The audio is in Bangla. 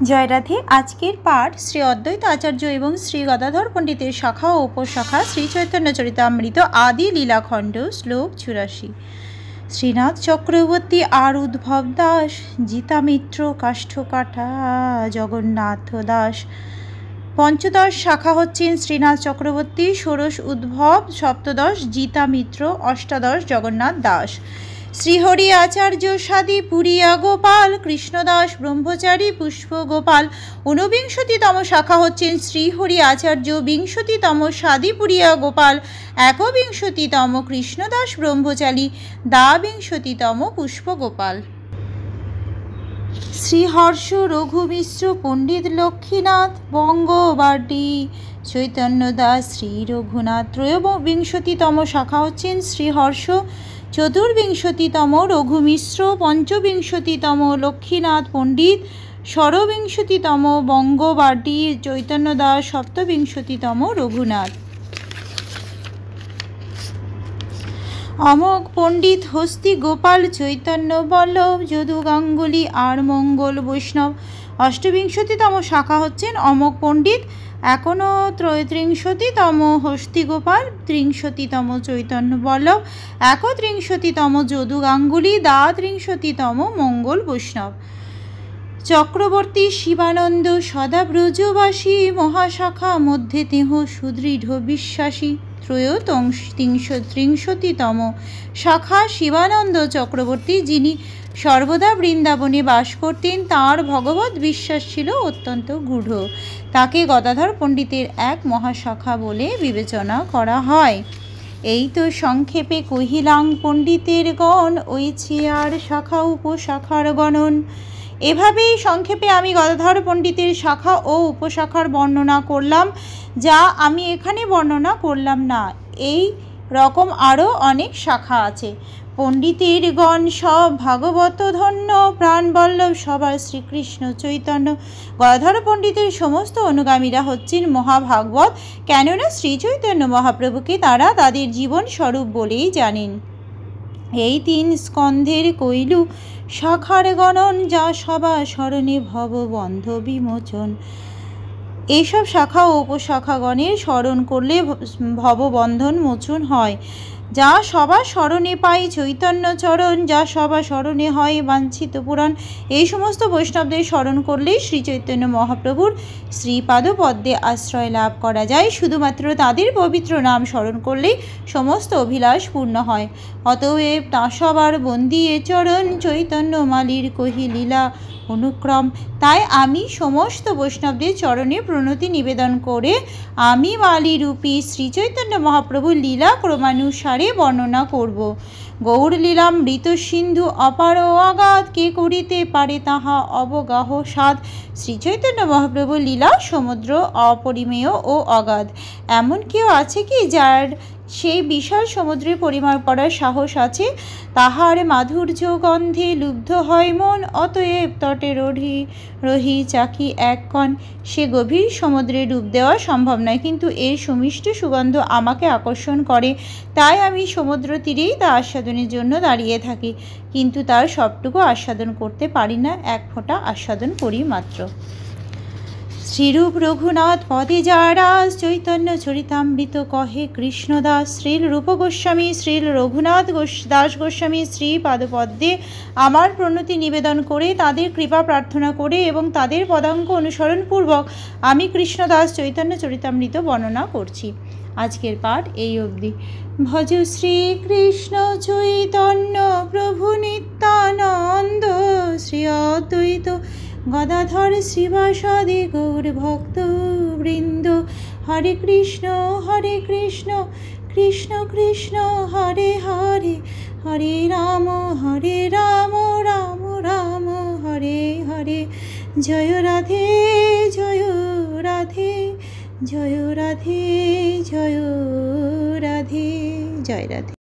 জয় রাধে। আজকের পাঠ শ্রী অদ্বৈত আচার্য এবং শ্রী গদাধর পণ্ডিতের শাখা ও উপশাখা শ্রী চৈতন্য চরিতামৃত আদি লীলাখণ্ড শ্লোক 84। শ্রীনাথ চক্রবর্তী আর উদ্ভব দাস, জিতামিত্র কাষ্ঠকাটা জগন্নাথ দাস। পঞ্চদশ শাখা হচ্ছেন শ্রীনাথ চক্রবর্তী, ষোড়শ উদ্ভব, সপ্তদশ জিতামিত্র, অষ্টাদশ জগন্নাথ দাস। শ্রীহরি আচার্য সাদি পুরিয়া গোপাল, কৃষ্ণদাস ব্রহ্মচারী পুষ্প গোপাল। ঊনবিংশতিতম শাখা হচ্ছেন শ্রীহরি আচার্য, বিংশতিতম সাদি পুরিয়া গোপাল, একবিংশতিতম কৃষ্ণদাস ব্রহ্মচারী, দ্বাবিংশতিতম পুষ্প গোপাল। শ্রীহর্ষ রঘু মিশ্র পণ্ডিত লক্ষ্মীনাথ বঙ্গবাটি, চৈতন্য দাস শ্রী রঘুনাথ। ত্রয়োবিংশতিতম শাখা হচ্ছেন শ্রীহর্ষ, চতুর্বিংশতিতম রঘু মিশ্র, পঞ্চবিংশতিতম লক্ষ্মীনাথ পণ্ডিত, ষড়বিংশতিতম বঙ্গবাটি চৈতন্য দাস, সপ্তবিংশতিতম রঘুনাথ। অমোঘ পণ্ডিত হস্তি গোপাল, চৈতন্য বল্লভ, যদু গাঙ্গুলি আর মঙ্গল বৈষ্ণব। অষ্টবিংশতিতম শাখা হচ্ছেন অমোঘ পণ্ডিত, একত্রিংশতিতম হস্তি গোপাল, ত্রিংশতিতম চৈতন্য বল্লভ, একত্রিংশতিতম যদু গাঙ্গুলি, দ্বাত্রিংশতিতম মঙ্গল বৈষ্ণব। চক্রবর্তী শিবানন্দ সদা ব্রজবাসী, মহাশাখা মধ্যে তেহ সুদৃঢ় বিশ্বাসী। ত্রিংশতিতম শাখা শিবানন্দ চক্রবর্তী, যিনি সর্বদা বৃন্দাবনে বাস করতেন। তাঁর ভগবত বিশ্বাস ছিল অত্যন্ত গূঢ়। তাকে গদাধর পণ্ডিতের এক মহাশাখা বলে বিবেচনা করা হয়। এই তো সংক্ষেপে কহিলাম পণ্ডিতের গণ, ওইছে আর শাখা উপশাখার গণন। এভাবেই সংক্ষেপে আমি গদাধর পণ্ডিতের শাখা ও উপশাখার বর্ণনা করলাম, যা আমি এখানে বর্ণনা করলাম না। এই রকম আরও অনেক শাখা আছে। পণ্ডিতের গণ সব ভাগবত ধন্য, প্রাণবল্লভ সবার শ্রীকৃষ্ণ চৈতন্য। গদাধর পণ্ডিতের সমস্ত অনুগামীরা হচ্ছেন মহাভাগবত, কেননা শ্রী চৈতন্য মহাপ্রভুকে তারা তাদের জীবন স্বরূপ বলেই জানেন। এই তিন স্কন্ধের কইলু শাখার গণন, যা সবা স্মরণে ভববন্ধ বিমোচন। এইসব শাখা ও উপশাখাগণের স্মরণ করলে ভববন্ধন মোচন হয়। যা সবার স্মরণে পাই চৈতন্য চরণ, যা সবার স্মরণে হয় বাঞ্ছিত পুরাণ। এই সমস্ত বৈষ্ণবদের স্মরণ করলেই শ্রী চৈতন্য মহাপ্রভুর শ্রীপাদপদ্মে আশ্রয় লাভ করা যায়। শুধুমাত্র তাঁদের পবিত্র নাম স্মরণ করলেই সমস্ত অভিলাষ পূর্ণ হয়। অতএব তা সবার বন্দী এ চরণ, চৈতন্য মালির কহি লীলা অনুক্রম। তাই আমি সমস্ত বৈষ্ণবদের চরণে প্রণতি নিবেদন করে আমি মালিরূপী শ্রী চৈতন্য মহাপ্রভুর লীলা ক্রমানুসারে বর্ণনা করব। গৌর লীলামৃত সিন্ধু অপার ও অগাধ, কে করিতে পারে তাহা অবগাহ সাধ। শ্রী চৈতন্য মহাপ্রভুর লীলা সমুদ্র, অপরিমেয় ও অগাধ। এমন কেউ আছে কি যার সেই বিশাল সমুদ্রে পরিমাপ করার সাহস আছে? তাহার মাধুর্য গন্ধে লুব্ধ হয় মন, অতএব তটে রহি চাকি এক কণ। সে গভীর সমুদ্রে ডুব দেওয়া সম্ভব নয়, কিন্তু এর সুমিষ্ট সুগন্ধ আমাকে আকর্ষণ করে। তাই আমি সমুদ্র তীরেই তা আস্বাদনের জন্য দাঁড়িয়ে থাকি, কিন্তু তার সবটুকু আস্বাদন করতে পারি না, এক ফোঁটা আস্বাদন করি মাত্র। শ্রীরূপ রঘুনাথ পদে যারাস, চৈতন্য চরিতামৃত কহে কৃষ্ণদাস। শ্রীল রূপ গোস্বামী, শ্রীল রঘুনাথ দাস গোস্বামী শ্রী পাদপদ্মে আমার প্রণতি নিবেদন করে, তাদের কৃপা প্রার্থনা করে এবং তাদের পদাঙ্ক অনুসরণপূর্বক আমি কৃষ্ণদাস চৈতন্য চরিতামৃত বর্ণনা করছি। আজকের পাঠ এই অবধি। ভজ শ্রীকৃষ্ণ চৈতন্য প্রভু নিত্যানন্দ, শ্রী অদ্বৈত গদাধর শ্রীবাসাদি গৌর ভক্ত বৃন্দ। হরে কৃষ্ণ কৃষ্ণ কৃষ্ণ হরে হরে, হরে রাম রাম রাম হরে হরে। জয় রাধে জয় রাধে, জয় রাধে জয় রাধে, জয় রাধে।